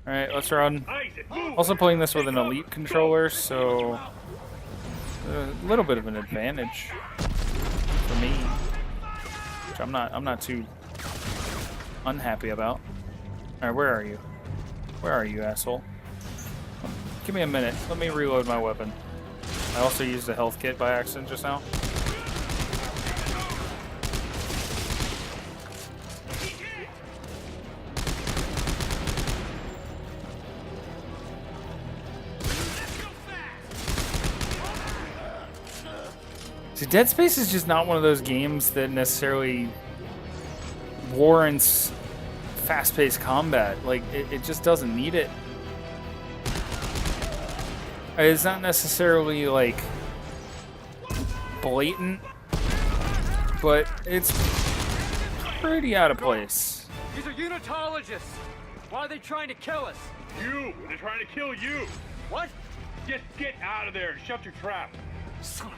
Alright, let's run. Also playing this with an elite controller, so a little bit of an advantage for me, which I'm not too unhappy about. Alright, where are you? Where are you, asshole? Give me a minute. Let me reload my weapon. I also used a health kit by accident just now. See, Dead Space is just not one of those games that necessarily warrants fast-paced combat. Like, it just doesn't need it. It's not necessarily, like, blatant, but it's pretty out of place. These are Unitologists! Why are they trying to kill us? You! They're trying to kill you! What? Just get out of there and shut your trap! Son of a...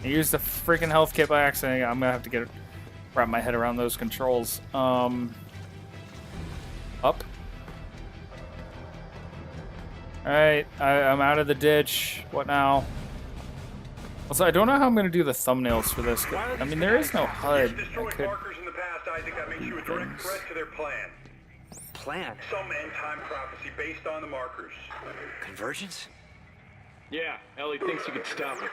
I used the freaking health kit by accident. I'm gonna have to wrap my head around those controls. Up. Alright, I'm out of the ditch. What now? Also, I don't know how I'm gonna do the thumbnails for this. I mean, there is no HUD. Destroyed markers in the past, Isaac. That makes you a direct threat to their plan. Plan? Some end-time prophecy based on the markers. Convergence? Yeah, Ellie thinks you can stop it.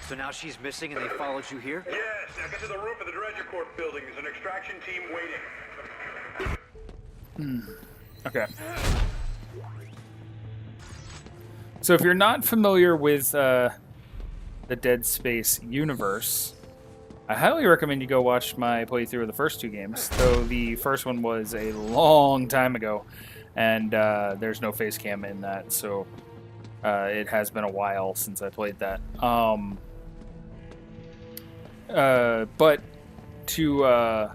So now she's missing and they followed you here? Yes, now get to the roof of the Dredger Corp building. There's an extraction team waiting. Okay. So if you're not familiar with the Dead Space universe, I highly recommend you go watch my playthrough of the first two games, though the first one was a long time ago, and there's no face cam in that, so it has been a while since I played that. But to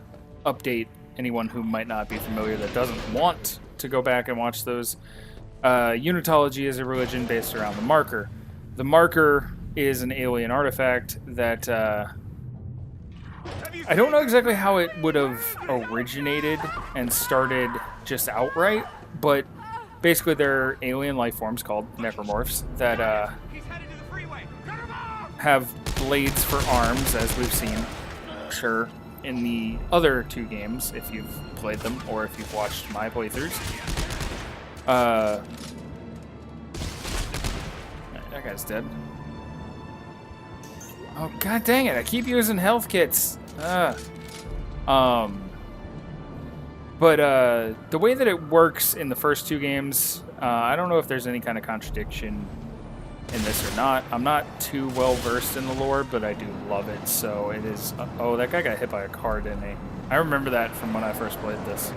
update anyone who might not be familiar that doesn't want to go back and watch those, Unitology is a religion based around the Marker. The Marker is an alien artifact that I don't know exactly how it would have originated and started just outright, but basically they're alien life forms called necromorphs that have blades for arms, as we've seen, sure, in the other two games, if you've played them or if you've watched my playthroughs. That guy's dead. Oh, god dang it, I keep using health kits. But the way that it works in the first two games, I don't know if there's any kind of contradiction in this or not. I'm not too well versed in the lore, but I do love it, so it is... oh, that guy got hit by a car, didn't he? I remember that from when I first played this.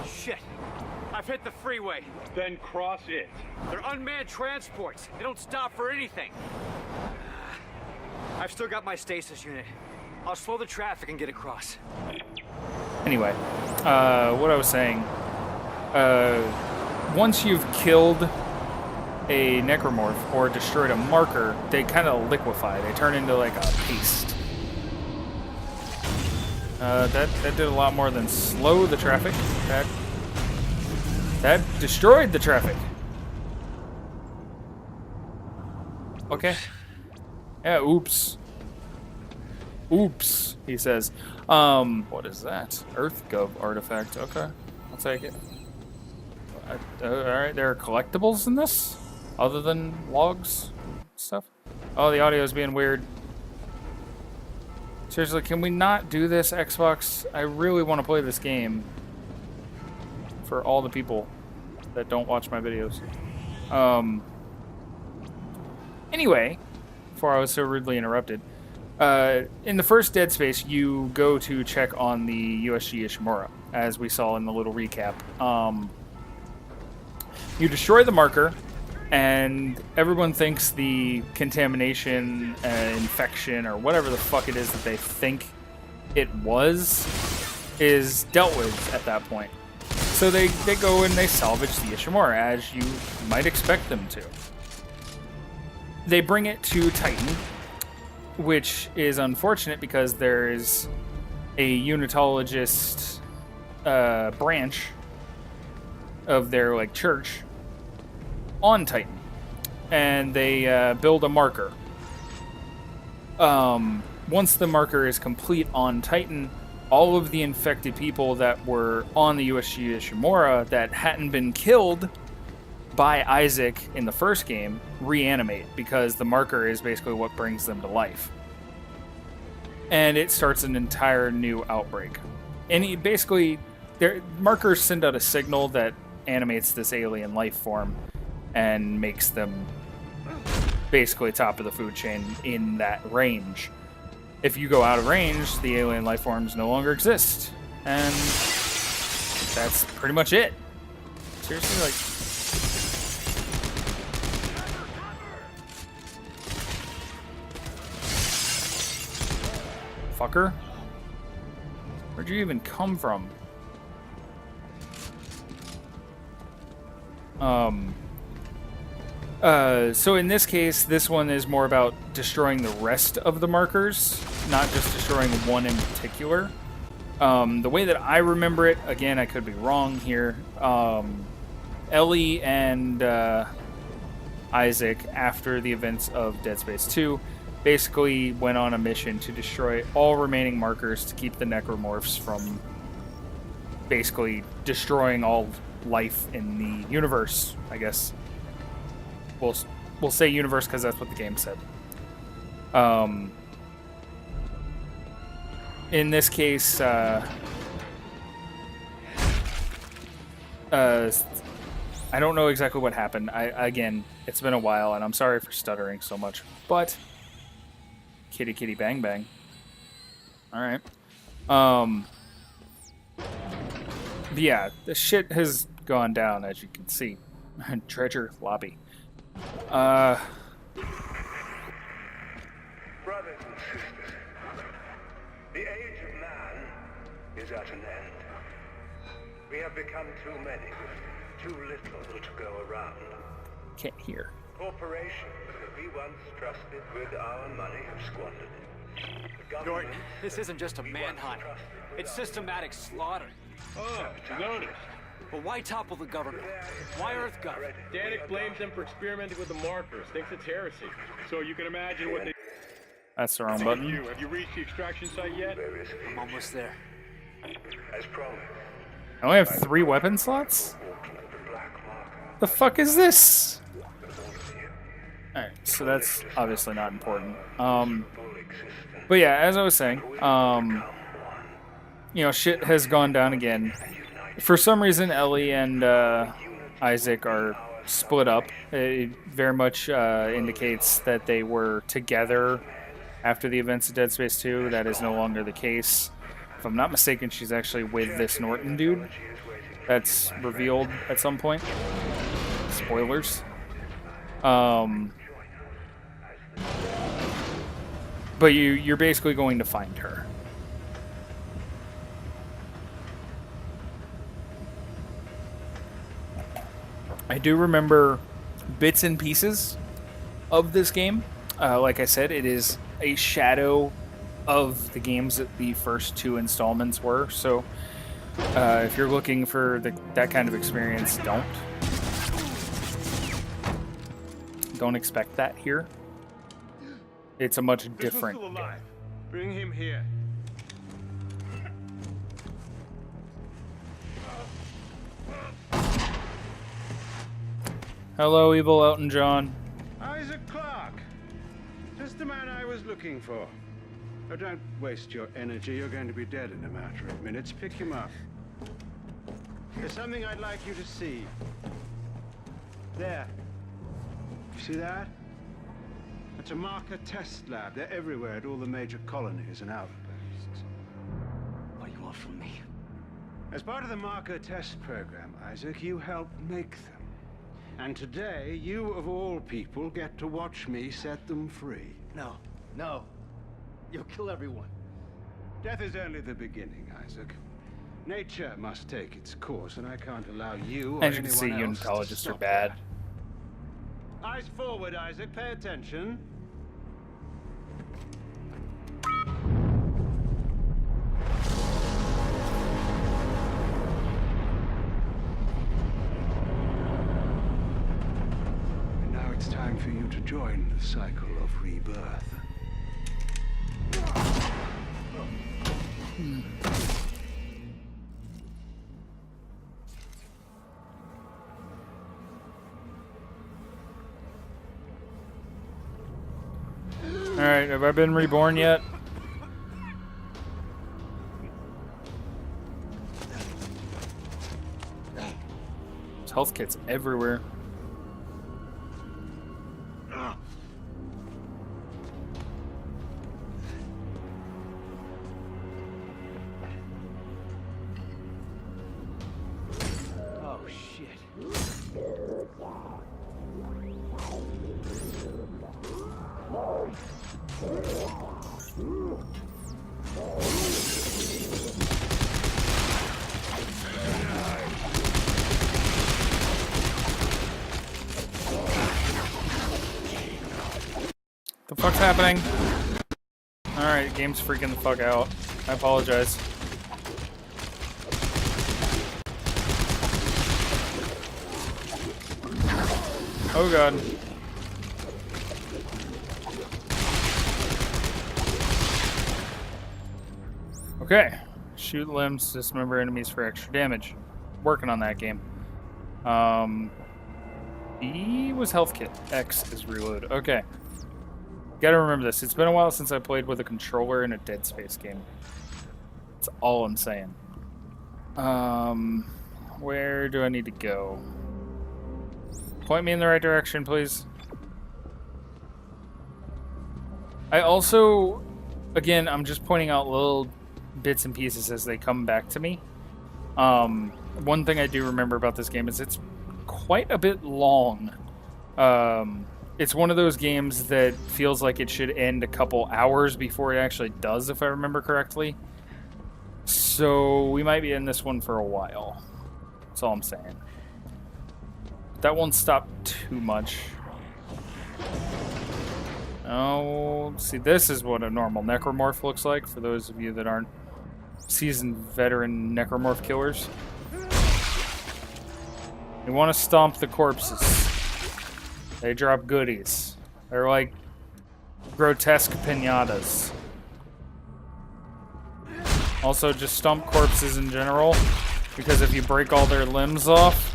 Shit! I've hit the freeway. Then cross it. They're unmanned transports. They don't stop for anything. I've still got my stasis unit. I'll slow the traffic and get across. Anyway, what I was saying, once you've killed a necromorph or destroyed a marker, they kind of liquefy. They turn into like a paste. That did a lot more than slow the traffic. That destroyed the traffic. Okay. Yeah, oops. Oops, he says. What is that? EarthGov artifact. Okay, I'll take it. Alright, there are collectibles in this? Other than logs stuff? Oh, the audio is being weird. Seriously, can we not do this, Xbox? I really want to play this game. For all the people that don't watch my videos. Anyway, before I was so rudely interrupted, in the first Dead Space, you go to check on the USG Ishimura, as we saw in the little recap. You destroy the marker, and everyone thinks the contamination, infection, or whatever the fuck it is that they think it was, is dealt with at that point. So they go and they salvage the Ishimura, as you might expect them to. They bring it to Titan, which is unfortunate because there is a Unitologist branch of their like church on Titan, and they build a marker. Once the marker is complete on Titan, all of the infected people that were on the USG Ishimura that hadn't been killed by Isaac in the first game reanimate, because the marker is basically what brings them to life. And it starts an entire new outbreak. And basically, their markers send out a signal that animates this alien life form and makes them basically top of the food chain in that range. If you go out of range, the alien life forms no longer exist. And that's pretty much it. Seriously, like... Fucker? Where'd you even come from? So in this case, this one is more about destroying the rest of the markers, not just destroying one in particular. The way that I remember it, again, I could be wrong here, Ellie and Isaac, after the events of Dead Space 2, basically went on a mission to destroy all remaining markers to keep the Necromorphs from basically destroying all life in the universe, I guess. We'll say universe because that's what the game said. In this case, I don't know exactly what happened. Again, it's been a while, and I'm sorry for stuttering so much, but kitty kitty bang bang. All right. Yeah, the shit has gone down, as you can see. Treasure lobby. Brothers and sisters, the age of man is at an end. We have become too many with too little to go around. Can't hear. Corporations that we once trusted with our money have squandered it. The Norton, governments this isn't just a we once manhunt. trusted with It's our systematic slaughter. Oh, noticed. But why topple the government? Why EarthGov? Danik blames them for experimenting with the markers, thinks it's heresy. So you can imagine what they That's the wrong think of button. you. Have you reached the extraction site yet? various I'm almost there. as promised. I only have 3 weapon slots? The black marker. The fuck is this? Alright, so that's obviously not important. But yeah, as I was saying, you know, shit has gone down again. For some reason, Ellie and Isaac are split up. It very much indicates that they were together after the events of Dead Space 2. That is no longer the case. If I'm not mistaken, she's actually with this Norton dude. That's revealed at some point. Spoilers. But you're basically going to find her. I do remember bits and pieces of this game. Like I said, it is a shadow of the games that the first 2 installments were. So if you're looking for that kind of experience, don't expect that here. It's a much different game. Bring him here. Hello, evil Elton John. Isaac Clarke. Just the man I was looking for. Oh, don't waste your energy. You're going to be dead in a matter of minutes. Pick him up. There's something I'd like you to see. There. You see that? That's a marker test lab. They're everywhere at all the major colonies and outposts. What do you want from me? As part of the marker test program, Isaac, you helped make them. And today, you of all people get to watch me set them free. No. No. You'll kill everyone. Death is only the beginning, Isaac. Nature must take its course, and I can't allow you or As you can see, anyone else to Unitologists are stop bad. that. Eyes forward, Isaac. Pay attention. for you to join the cycle of rebirth. Alright, have I been reborn yet? There's health kits everywhere. Oh, shit. The fuck's happening? Alright, game's freaking the fuck out. I apologize. Oh god. Okay. Shoot limbs, dismember enemies for extra damage. Working on that game. E was health kit. X is reload. Okay. Gotta remember this. It's been a while since I played with a controller in a Dead Space game. That's all I'm saying. Where do I need to go? Point me in the right direction, please. I also, again, I'm just pointing out little bits and pieces as they come back to me. One thing I do remember about this game is it's quite a bit long. It's one of those games that feels like it should end a couple hours before it actually does, if I remember correctly. So we might be in this one for a while. That's all I'm saying. That won't stop too much. Oh, see, this is what a normal Necromorph looks like, for those of you that aren't seasoned veteran Necromorph killers. You want to stomp the corpses. They drop goodies. They're like grotesque pinatas. Also, just stomp corpses in general, because if you break all their limbs off,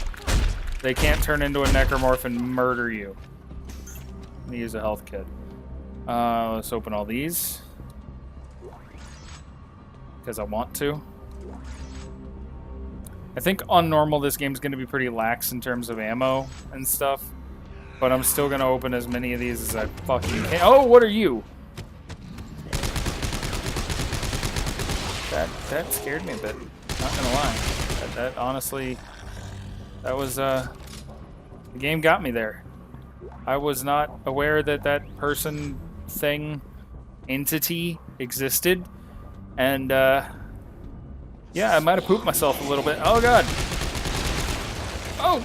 they can't turn into a Necromorph and murder you. Let me use a health kit. Let's open all these. Because I want to. I think on normal this game's going to be pretty lax in terms of ammo and stuff. But I'm still going to open as many of these as I fucking can. Oh, what are you? That scared me a bit. Not going to lie. That honestly... That was, the game got me there. I was not aware that that person, thing, entity existed. And, yeah, I might have pooped myself a little bit. Oh, God. Oh,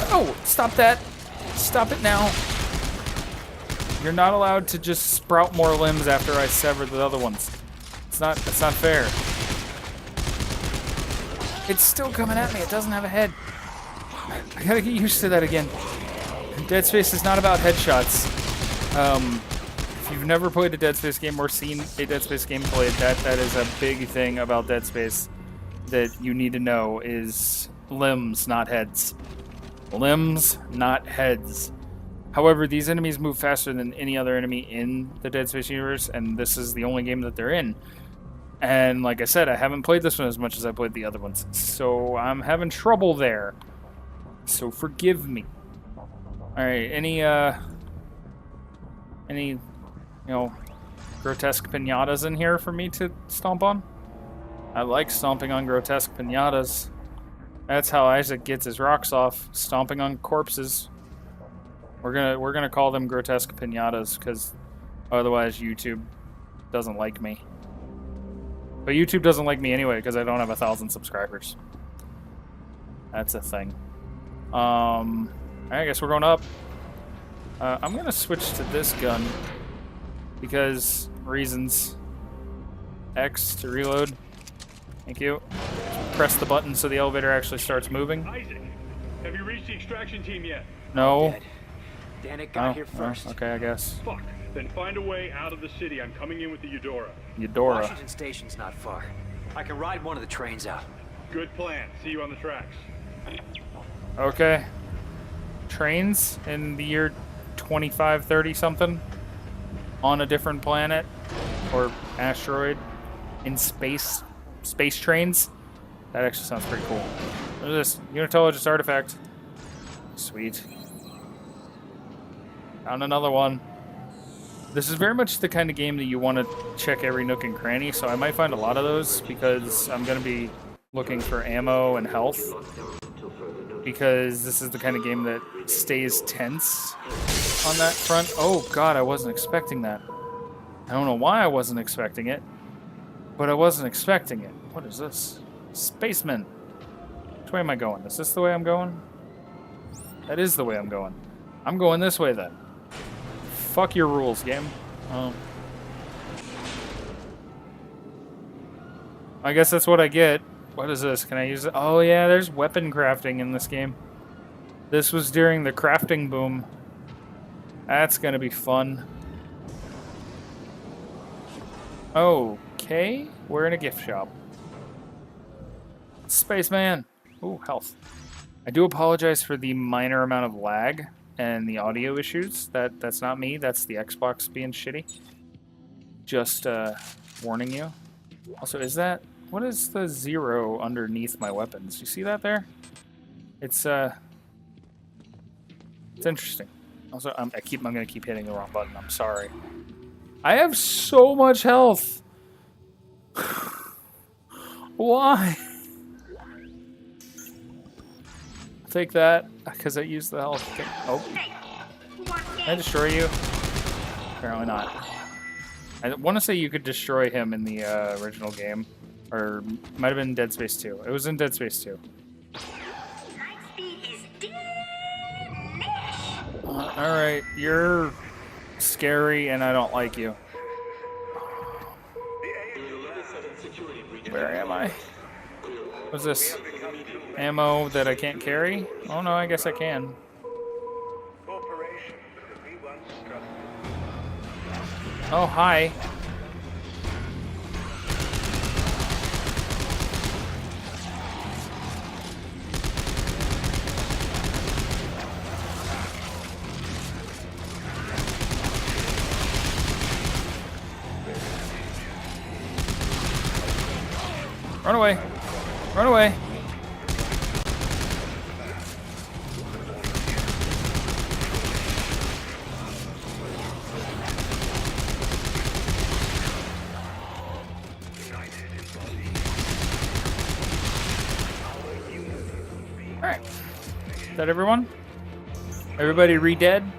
oh, stop that. Stop it now. You're not allowed to just sprout more limbs after I sever the other ones. It's not fair. It's still coming at me. It doesn't have a head. I gotta get used to that again. Dead Space is not about headshots. If you've never played a Dead Space game or seen a Dead Space game played, that is a big thing about Dead Space that you need to know is limbs, not heads. Limbs, not heads. However, these enemies move faster than any other enemy in the Dead Space universe, and this is the only game that they're in. And like I said, I haven't played this one as much as I played the other ones, so I'm having trouble there. So forgive me. Alright, any, you know, grotesque pinatas in here for me to stomp on? I like stomping on grotesque pinatas. That's how Isaac gets his rocks off, stomping on corpses. We're gonna call them grotesque pinatas, because otherwise YouTube doesn't like me. But YouTube doesn't like me anyway, because I don't have 1,000 subscribers. That's a thing. Alright, I guess we're going up. I'm gonna switch to this gun because reasons. X to reload. Thank you. Press the button so the elevator actually starts moving. Isaac, have you reached the extraction team yet? No. Danik got here first. Okay, I guess. Fuck. Then find a way out of the city. I'm coming in with the Eudora. Eudora. Washington Station's not far. I can ride one of the trains out. Good plan. See you on the tracks. Okay. Trains in the year 2530 something on a different planet or asteroid in space. Space trains. That actually sounds pretty cool. Look at this Unitologist artifact. Sweet. Found another one. This is very much the kind of game that you want to check every nook and cranny, so I might find a lot of those because I'm going to be looking for ammo and health. Because this is the kind of game that stays tense on that front. Oh god, I wasn't expecting that. I don't know why I wasn't expecting it, but I wasn't expecting it. What is this? Spaceman. Which way am I going? Is this the way I'm going? That is the way I'm going. I'm going this way then. Fuck your rules, game. I guess that's what I get. What is this? Can I use it? Oh yeah, there's weapon crafting in this game. This was during the crafting boom. That's gonna be fun. Okay, we're in a gift shop. Spaceman. Ooh, health. I do apologize for the minor amount of lag and the audio issues. That's not me. That's the Xbox being shitty. Just warning you. Also, is that... What is the 0 underneath my weapons? You see that there? It's interesting. Also, I'm gonna keep hitting the wrong button. I'm sorry. I have so much health. Why? Take that because I used the health. Oh, can I destroy you? Apparently not. I want to say you could destroy him in the original game. Or might have been Dead Space 2. It was in Dead Space 2. Alright, you're scary and I don't like you. Where am I? What's this? Ammo that I can't carry? Oh no, I guess I can. Oh, hi. Run away! Run away! Alright. Is that everyone? Everybody re-dead?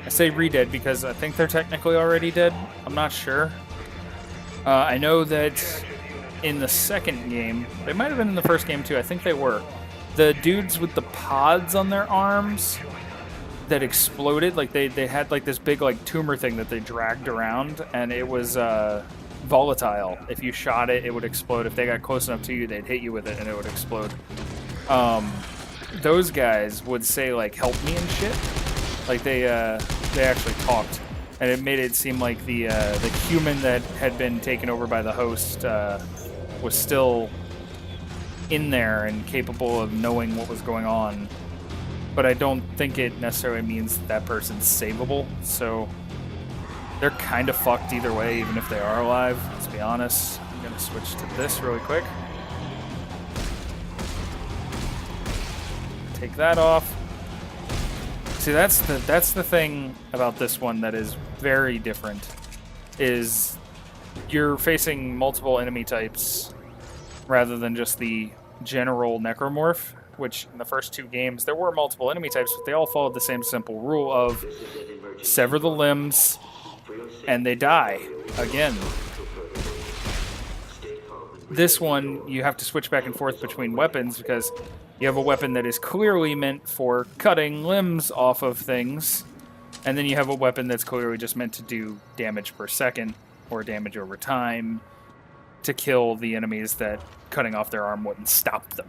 I say re-dead because I think they're technically already dead. I'm not sure. I know that in the second game, they might have been in the first game too, I think they were. The dudes with the pods on their arms that exploded, like they had like this big like tumor thing that they dragged around, and it was volatile. If you shot it, it would explode. If they got close enough to you, they'd hit you with it and it would explode. Those guys would say like, help me and shit. Like they actually talked. And it made it seem like the human that had been taken over by the host was still in there and capable of knowing what was going on. But I don't think it necessarily means that person's savable. So they're kind of fucked either way, even if they are alive. Let's be honest. I'm gonna switch to this really quick. Take that off. See, that's the thing about this one that is very different, is you're facing multiple enemy types rather than just the general Necromorph, which in the first two games there were multiple enemy types, but they all followed the same simple rule of sever the limbs and they die again. This one, you have to switch back and forth between weapons because you have a weapon that is clearly meant for cutting limbs off of things, and then you have a weapon that's clearly just meant to do damage per second or damage over time to kill the enemies that cutting off their arm wouldn't stop them.